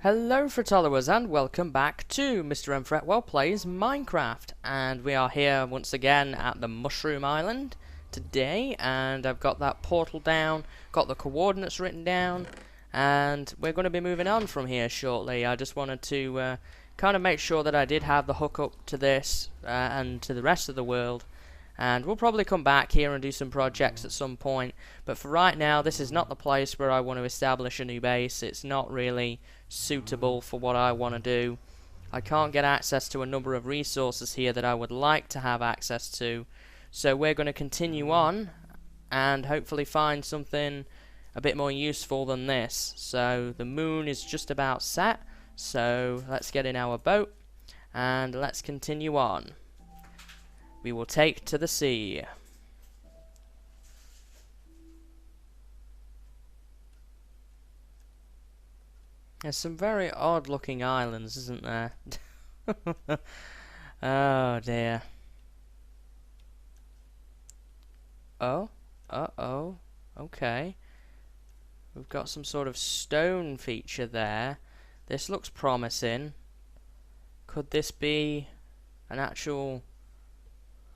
Hello Fretwellers and welcome back to MrMFretwell Plays Minecraft, and we are here once again at the Mushroom Island today, and I've got that portal down, got the coordinates written down, and we're going to be moving on from here shortly. I just wanted to kind of make sure that I did have the hookup to this and to the rest of the world, and we'll probably come back here and do some projects at some point, but for right now this is not the place where I want to establish a new base. It's not really suitable for what I want to do. I can't get access to a number of resources here that I would like to have access to, so we're going to continue on and hopefully find something a bit more useful than this. So the moon is just about set, so let's get in our boat and let's continue on. We will take to the sea. There's some very odd looking islands, isn't there? Oh dear. Oh, uh-oh. Okay. We've got some sort of stone feature there. This looks promising. Could this be an actual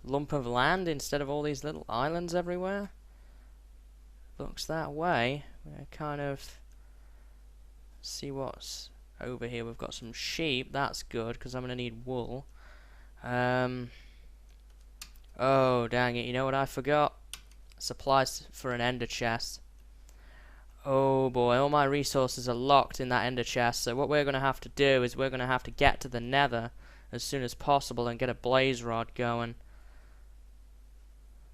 lump of land instead of all these little islands everywhere? Looks that way. We're kind of see what's over here. We've got some sheep. That's good because I'm going to need wool. Oh, dang it. You know what I forgot? Supplies for an ender chest. Oh boy, all my resources are locked in that ender chest. So what we're going to have to do is we're going to have to get to the nether as soon as possible and get a blaze rod going.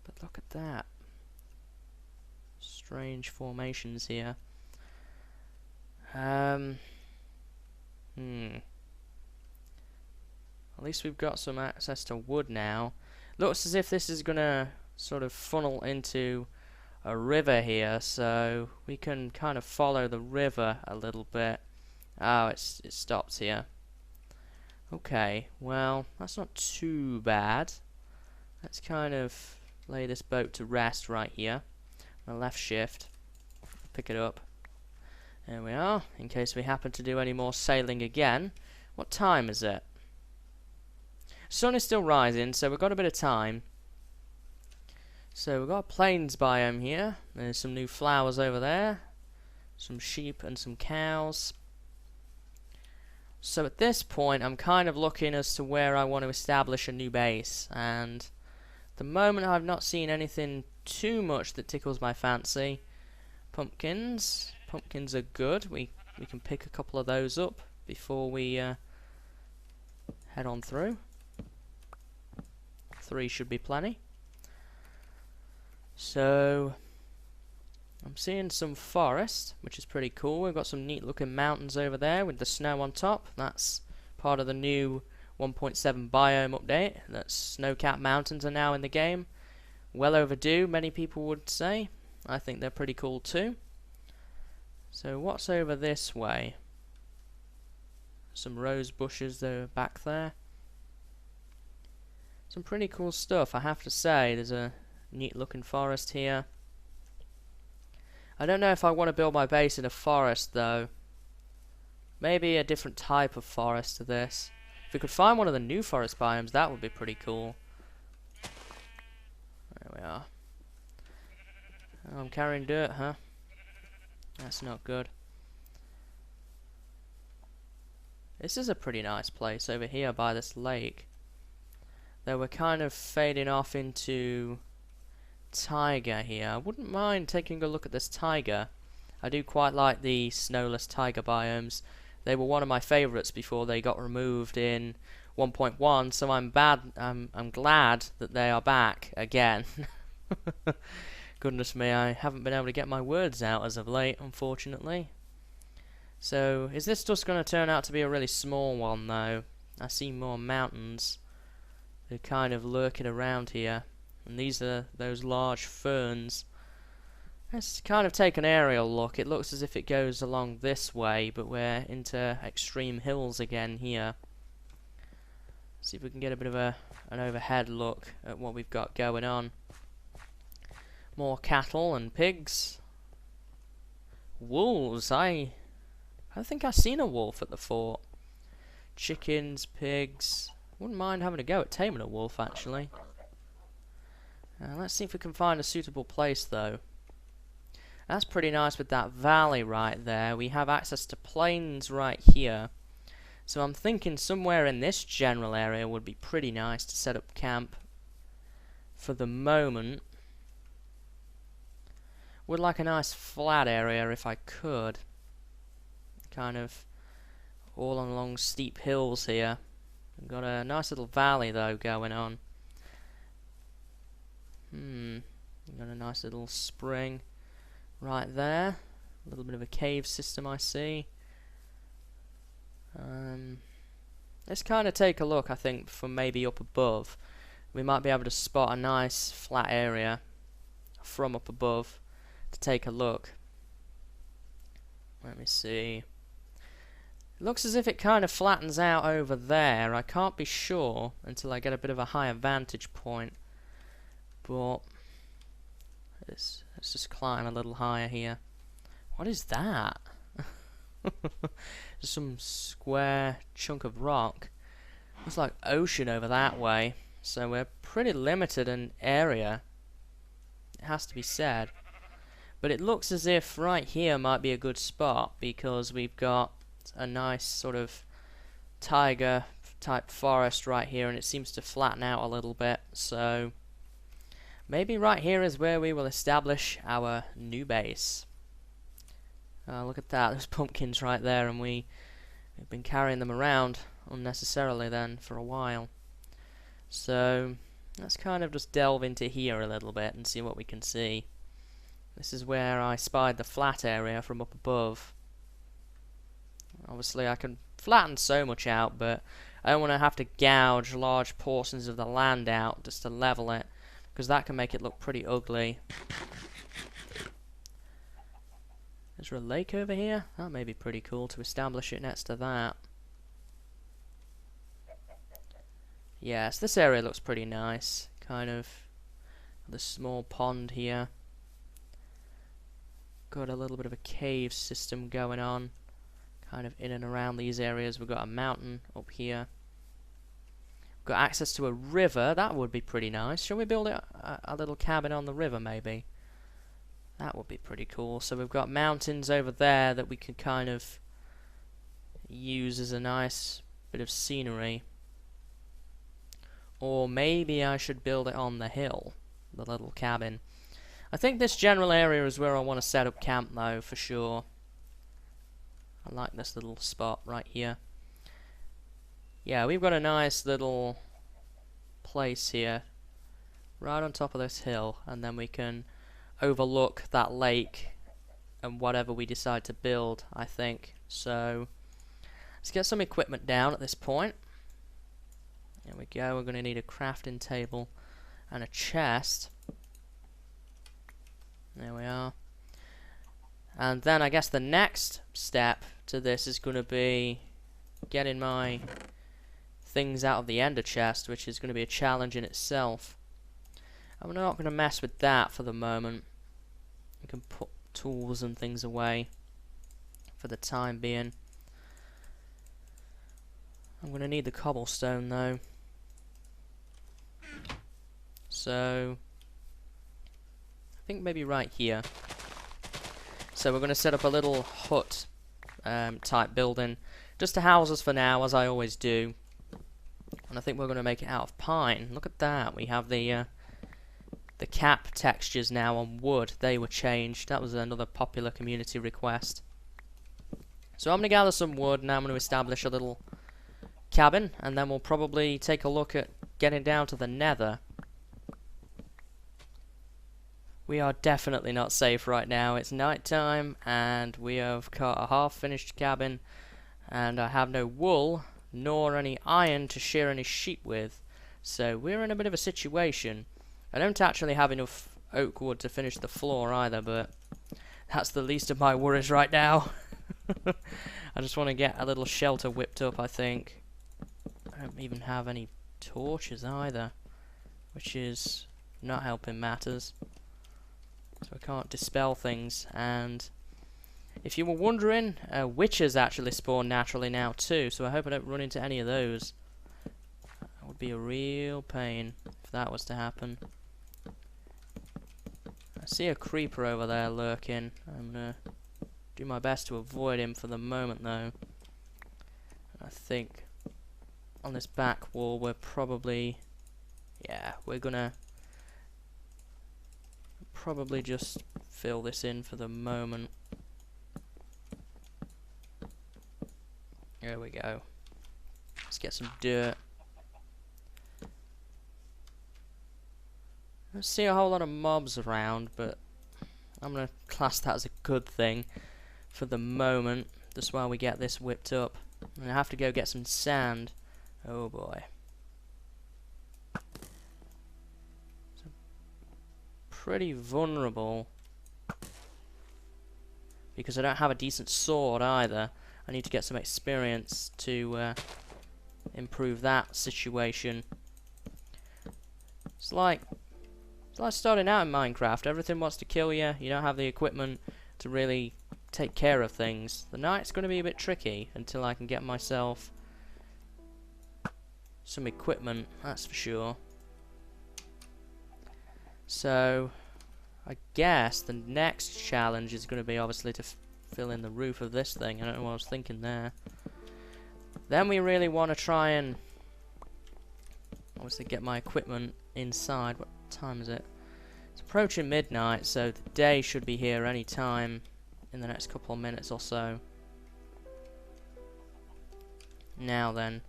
But look at that. Strange formations here. At least we've got some access to wood now. Looks as if this is gonna sort of funnel into a river here, so we can kind of follow the river a little bit. Oh, it stops here. Okay, well, that's not too bad. Let's kind of lay this boat to rest right here. The left shift, pick it up. There we are, in case we happen to do any more sailing again. What time is it? Sun is still rising, so we've got a bit of time. So we've got a plains biome here. There's some new flowers over there. Some sheep and some cows. So at this point, I'm kind of looking as to where I want to establish a new base. And at the moment, I've not seen anything too much that tickles my fancy. Pumpkins. Pumpkins are good. We can pick a couple of those up before we head on through. 3 should be plenty. So I'm seeing some forest, which is pretty cool. We've got some neat looking mountains over there with the snow on top. That's part of the new 1.7 biome update. That snow-capped mountains are now in the game. Well overdue, many people would say. I think they're pretty cool too. So what's over this way? Some rose bushes that are back there. Some pretty cool stuff, I have to say. There's a neat looking forest here. I don't know if I want to build my base in a forest though. Maybe a different type of forest to this. If we could find one of the new forest biomes, that would be pretty cool. There we are. Oh, I'm carrying dirt, huh? That's not good. This is a pretty nice place over here by this lake. Though we're kind of fading off into taiga here. I wouldn't mind taking a look at this taiga. I do quite like the snowless taiga biomes. They were one of my favourites before they got removed in 1.1, so I'm glad that they are back again. Goodness me, I haven't been able to get my words out as of late, unfortunately. So, is this just going to turn out to be a really small one, though? I see more mountains. They're kind of lurking around here. And these are those large ferns. Let's kind of take an aerial look. It looks as if it goes along this way, but we're into extreme hills again here. See if we can get a bit of an overhead look at what we've got going on. More cattle and pigs. Wolves. I I don't think I've seen a wolf at the fort. Chickens, pigs. Wouldn't mind having a go at taming a wolf, actually. Let's see if we can find a suitable place, though. That's pretty nice with that valley right there. We have access to plains right here. So I'm thinking somewhere in this general area would be pretty nice to set up camp for the moment. Would like a nice flat area if I could. Kind of all along steep hills here. We've got a nice little valley though going on. We've got a nice little spring right there. A little bit of a cave system I see. Let's kind of take a look, I think, from maybe up above. We might be able to spot a nice flat area from up above to take a look. Let me see. It looks as if it kind of flattens out over there. I can't be sure until I get a bit of a higher vantage point. But let's just climb a little higher here. What is that? Just some square chunk of rock. Looks like ocean over that way. So we're pretty limited in area. It has to be said. But it looks as if right here might be a good spot because we've got a nice sort of taiga type forest right here, and it seems to flatten out a little bit. So maybe right here is where we will establish our new base. Look at that, there's pumpkins right there, and we've been carrying them around unnecessarily then for a while. So let's kind of just delve into here a little bit and see what we can see. This is where I spied the flat area from up above. Obviously I can flatten so much out, but I don't want to have to gouge large portions of the land out just to level it, because that can make it look pretty ugly. Is there a lake over here? That may be pretty cool to establish it next to that. Yes, this area looks pretty nice. Kind of the small pond here. Got a little bit of a cave system going on. Kind of in and around these areas. We've got a mountain up here. We've got access to a river. That would be pretty nice. Shall we build a little cabin on the river maybe? That would be pretty cool. So we've got mountains over there that we can kind of use as a nice bit of scenery. Or maybe I should build it on the hill, the little cabin. I think this general area is where I want to set up camp though, for sure. I like this little spot right here. Yeah, we've got a nice little place here, right on top of this hill, and then we can overlook that lake and whatever we decide to build, I think. So let's get some equipment down at this point. There we go. We're going to need a crafting table and a chest. There we are. And then I guess the next step to this is going to be getting my things out of the ender chest, which is going to be a challenge in itself. I'm not going to mess with that for the moment. You can put tools and things away for the time being. I'm going to need the cobblestone though. So I think maybe right here. So we're going to set up a little hut type building just to house us for now, as I always do. And I think we're going to make it out of pine. Look at that. We have the cap textures now on wood. They were changed. That was another popular community request. So I'm going to gather some wood, and I'm going to establish a little cabin, and then we'll probably take a look at getting down to the nether. We are definitely not safe right now. It's night time, and we have got a half-finished cabin, and I have no wool, nor any iron to shear any sheep with. So we're in a bit of a situation. I don't actually have enough oak wood to finish the floor either, but that's the least of my worries right now. I just want to get a little shelter whipped up, I think. I don't even have any torches either, which is not helping matters. So I can't dispel things, and If you were wondering, witches actually spawn naturally now too, so I hope I don't run into any of those. That would be a real pain if that was to happen. I see a creeper over there lurking. I'm gonna do my best to avoid him for the moment though. I think on this back wall we're probably, yeah, we're gonna probably just fill this in for the moment. There we go. Let's get some dirt. I don't see a whole lot of mobs around, but I'm going to class that as a good thing for the moment, just while we get this whipped up. And I have to go get some sand. Oh boy. So pretty vulnerable, because I don't have a decent sword either. I need to get some experience to improve that situation. It's like starting out in Minecraft. Everything wants to kill you. You don't have the equipment to really take care of things. The night's going to be a bit tricky until I can get myself some equipment, that's for sure. So I guess the next challenge is going to be obviously to fill in the roof of this thing. I don't know what I was thinking there. Then we really want to try and obviously get my equipment inside. What time is it? It's approaching midnight, so the day should be here any time in the next couple of minutes or so. Now then,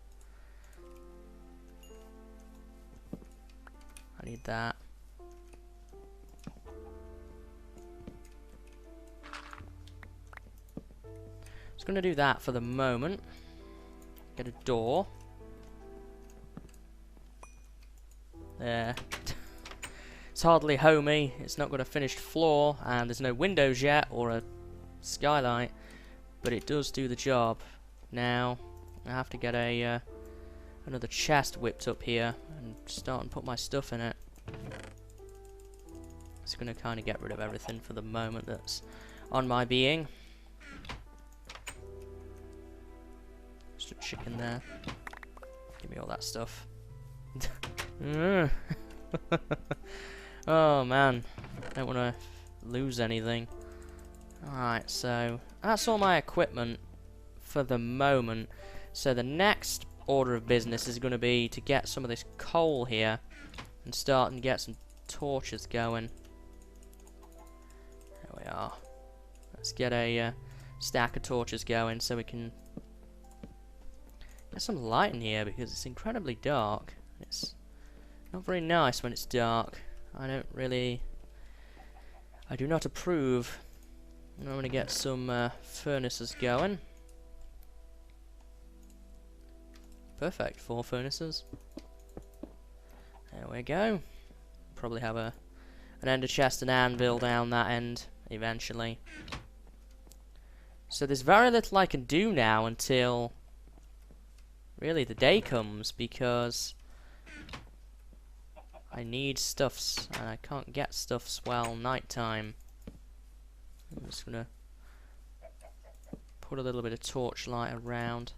I need that. Just going to do that for the moment. Get a door. There. It's hardly homey. It's not got a finished floor, and there's no windows yet or a skylight, but it does do the job. Now I have to get a another chest whipped up here and start and put my stuff in it. It's going to kind of get rid of everything for the moment that's on my being. Just a chicken there. Give me all that stuff. Oh man, I don't want to lose anything. Alright, so that's all my equipment for the moment. So the next order of business is going to be to get some of this coal here and start and get some torches going. There we are. Let's get a stack of torches going so we can get some light in here, because it's incredibly dark. It's not very nice when it's dark. I do not approve. I'm going to get some furnaces going. Perfect, 4 furnaces. There we go. Probably have an ender chest and anvil down that end eventually. So there's very little I can do now until really the day comes, because I need stuffs, and I can't get stuffs while nighttime. I'm just gonna put a little bit of torchlight around.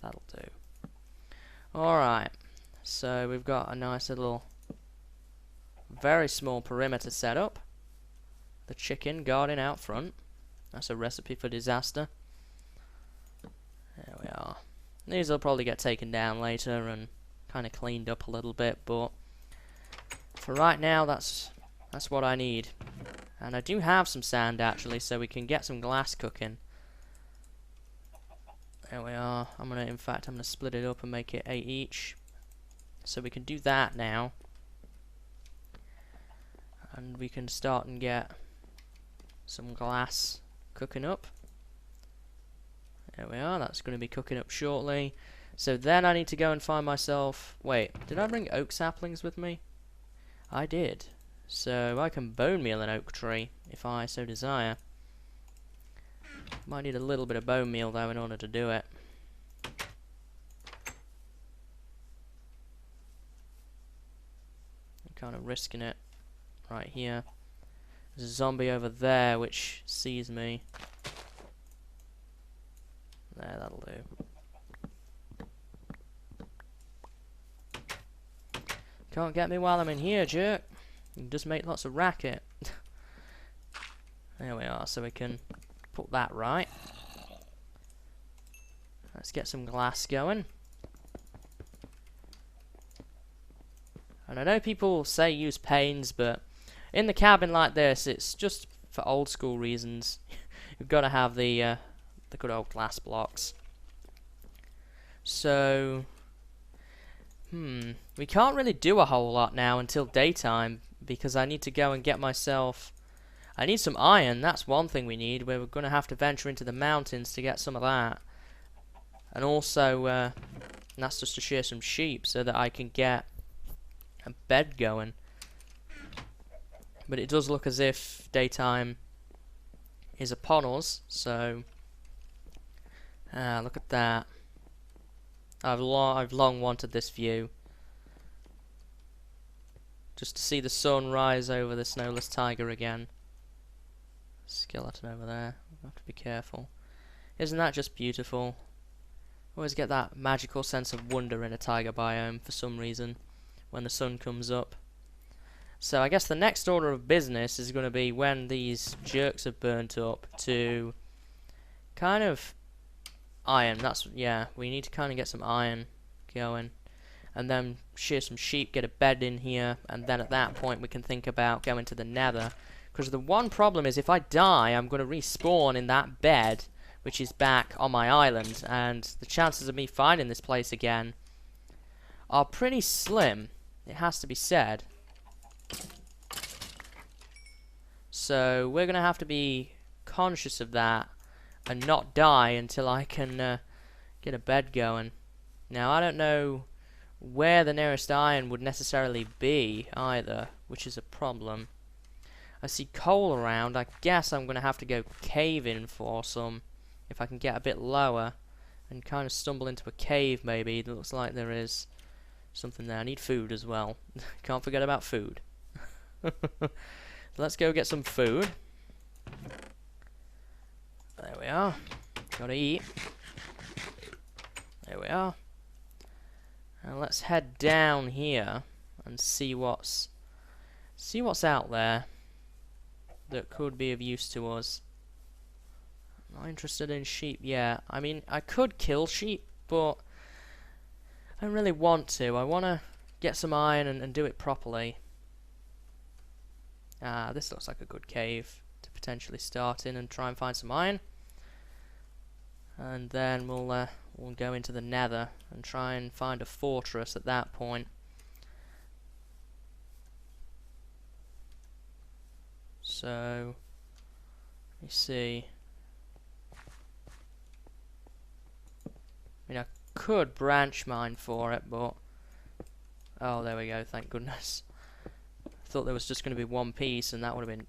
That'll do. Alright, so we've got a nice little, very small perimeter set up. The chicken guarding out front. That's a recipe for disaster. There we are. These will probably get taken down later and kind of cleaned up a little bit, but for right now that's what I need. And I do have some sand actually, so we can get some glass cooking. There we are. I'm gonna split it up and make it 8 each, so we can do that now, and we can start and get some glass cooking up. There we are, that's going to be cooking up shortly. So then I need to go and find myself... Wait, did I bring oak saplings with me? I did. So I can bone meal an oak tree, if I so desire. Might need a little bit of bone meal though in order to do it. kind of risking it right here. There's a zombie over there which sees me. There, that'll do. Can't get me while I'm in here, jerk. You can just make lots of racket. There we are, so we can put that right. Let's get some glass going. And I know people say use panes, but in the cabin like this, it's just for old school reasons. You've got to have the good old glass blocks. So, we can't really do a whole lot now until daytime, because I need to go and get myself... I need some iron, that's one thing we need. We're going to have to venture into the mountains to get some of that. And also, that's just to shear some sheep so that I can get a bed going. But it does look as if daytime is upon us, so... look at that. I've long wanted this view. Just to see the sun rise over the snowless tiger again. Skeleton over there. I have to be careful. Isn't that just beautiful? Always get that magical sense of wonder in a tiger biome for some reason when the sun comes up. So I guess the next order of business is going to be when these jerks are burnt up to kind of iron. That's, yeah, we need to kind of get some iron going. And then shear some sheep, get a bed in here, and then at that point we can think about going to the nether. Because the one problem is if I die, I'm going to respawn in that bed, which is back on my island, and the chances of me finding this place again are pretty slim, it has to be said. So we're going to have to be conscious of that and not die until I can get a bed going. Now, I don't know where the nearest iron would necessarily be either, which is a problem. I see coal around. I guess I'm going to have to go caving for some if I can get a bit lower and kind of stumble into a cave maybe. It looks like there is something there. I need food as well. Can't forget about food. Let's go get some food. There we are. Gotta eat. There we are. And let's head down here and see what's out there that could be of use to us. Not interested in sheep yet. I mean, I could kill sheep, but I don't really want to. I want to get some iron and do it properly. This looks like a good cave to potentially start in and try and find some iron. And then we'll go into the nether and try and find a fortress at that point. So, let me see. I mean, I could branch mine for it, but... Oh, there we go, thank goodness. I thought there was just going to be one piece, and that would have been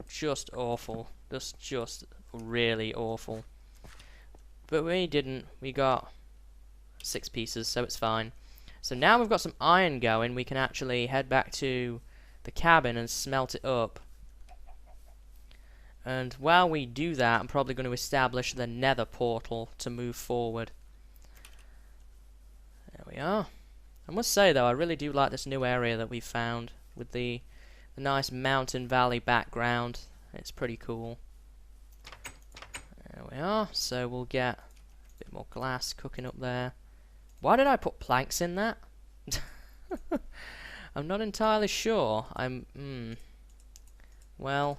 just awful. Just really awful. But we didn't. We got 6 pieces, so it's fine. So now we've got some iron going, we can actually head back to the cabin and smelt it up. And while we do that, I'm probably going to establish the nether portal to move forward. There we are. I must say though, I really do like this new area that we've found with the nice mountain valley background. It's pretty cool. There we are. So we'll get a bit more glass cooking up there. Why did I put planks in that? I'm not entirely sure. Well,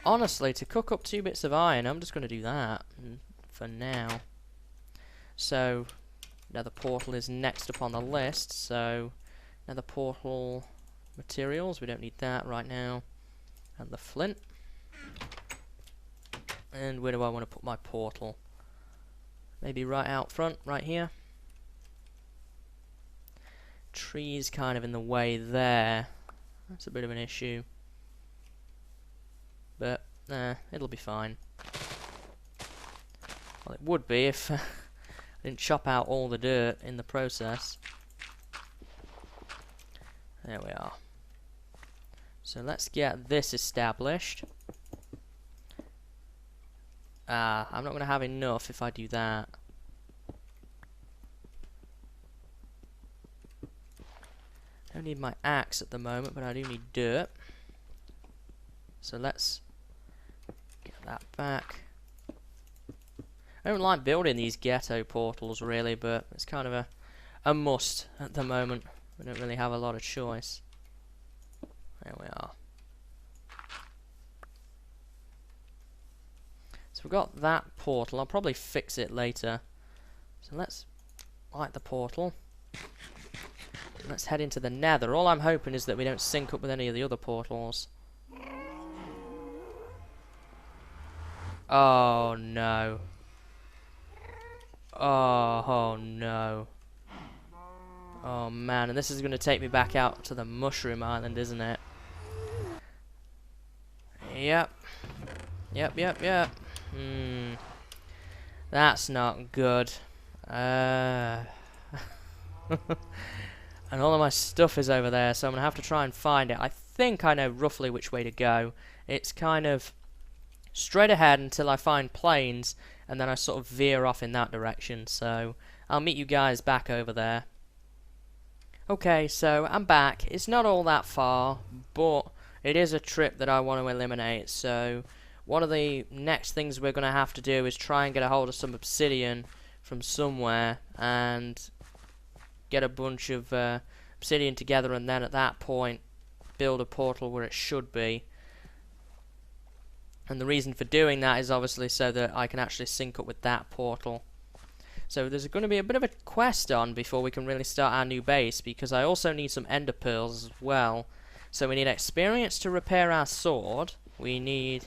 honestly, to cook up 2 bits of iron, I'm just going to do that for now. So, nether portal is next upon the list. So, nether portal materials, we don't need that right now. And the flint. And where do I want to put my portal? Maybe right out front, right here. Trees kind of in the way there. That's a bit of an issue. But, it'll be fine. Well, it would be if I didn't chop out all the dirt in the process. There we are. So let's get this established. I'm not going to have enough if I do that. I don't need my axe at the moment, but I do need dirt. So let's get that back. I don't like building these ghetto portals really, but it's kind of a must at the moment. We don't really have a lot of choice. There we are. So we've got that portal. I'll probably fix it later. So let's light the portal. Let's head into the Nether. All I'm hoping is that we don't sync up with any of the other portals. Oh no. Oh no. Oh man, and this is going to take me back out to the Mushroom Island, isn't it? Yep. Yep. That's not good. And all of my stuff is over there, so I'm going to have to try and find it. I think I know roughly which way to go. It's kind of straight ahead until I find plains, and then I sort of veer off in that direction. So I'll meet you guys back over there. Okay, so I'm back. It's not all that far, but it is a trip that I want to eliminate. So one of the next things we're going to have to do is try and get a hold of some obsidian from somewhere and get a bunch of obsidian together, and then at that point build a portal where it should be. And the reason for doing that is obviously so that I can actually sync up with that portal. So there's going to be a bit of a quest on before we can really start our new base, because I also need some ender pearls as well. So we need experience to repair our sword. We need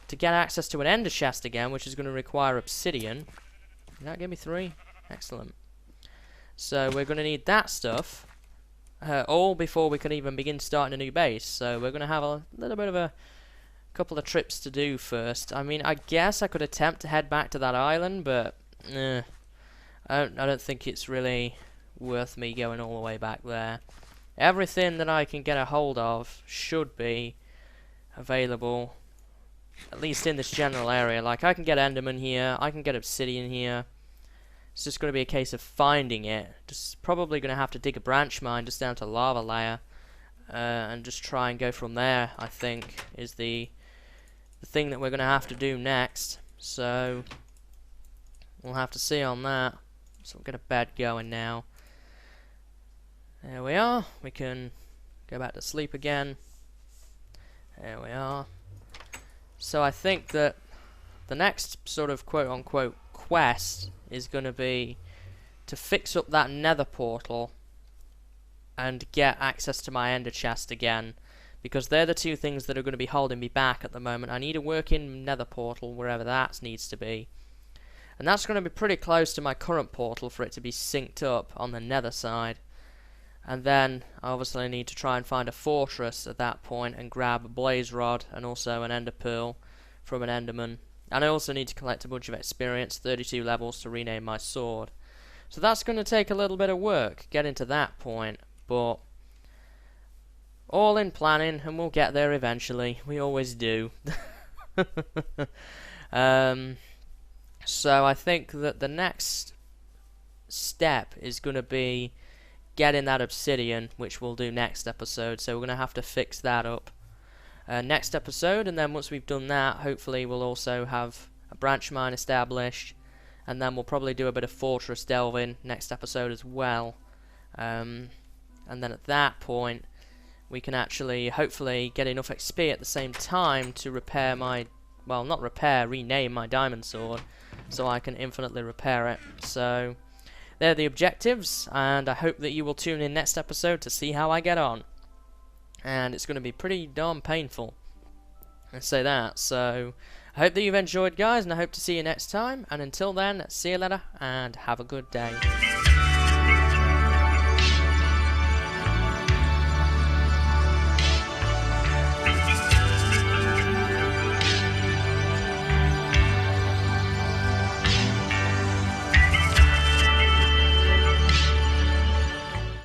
to get access to an ender chest again, which is going to require obsidian. Did that give me 3? Excellent. So we're going to need that stuff all before we can even begin starting a new base. So we're going to have a little bit of a couple of trips to do first. I mean, I guess I could attempt to head back to that island, but I don't think it's really worth me going all the way back there. Everything that I can get a hold of should be available, at least in this general area. Like, I can get enderman here, I can get obsidian here. It's just going to be a case of finding it. Just probably going to have to dig a branch mine just down to lava layer, and just try and go from there, I think, is the thing that we're going to have to do next. So we'll have to see on that. So we'll get a bed going now. There we are. We can go back to sleep again. There we are. So I think that the next sort of quote-unquote quest is going to be to fix up that nether portal and get access to my ender chest again, because they're the two things that are going to be holding me back at the moment. I need a working nether portal wherever that needs to be, and that's going to be pretty close to my current portal for it to be synced up on the nether side. And then I obviously need to try and find a fortress at that point and grab a blaze rod and also an ender pearl from an enderman. And I also need to collect a bunch of experience, 32 levels, to rename my sword. So that's going to take a little bit of work, getting to that point, but all in planning, and we'll get there eventually. We always do. So I think that the next step is going to be getting that obsidian, which we'll do next episode. So we're going to have to fix that up next episode, and then once we've done that, hopefully we'll also have a branch mine established, and then we'll probably do a bit of fortress delving next episode as well. And then at that point we can actually hopefully get enough XP at the same time to repair my, well, not repair, rename my diamond sword, so I can infinitely repair it. So they're the objectives, and I hope that you will tune in next episode to see how I get on. And it's going to be pretty darn painful, let's say that. So I hope that you've enjoyed, guys, and I hope to see you next time. And until then, see you later and have a good day.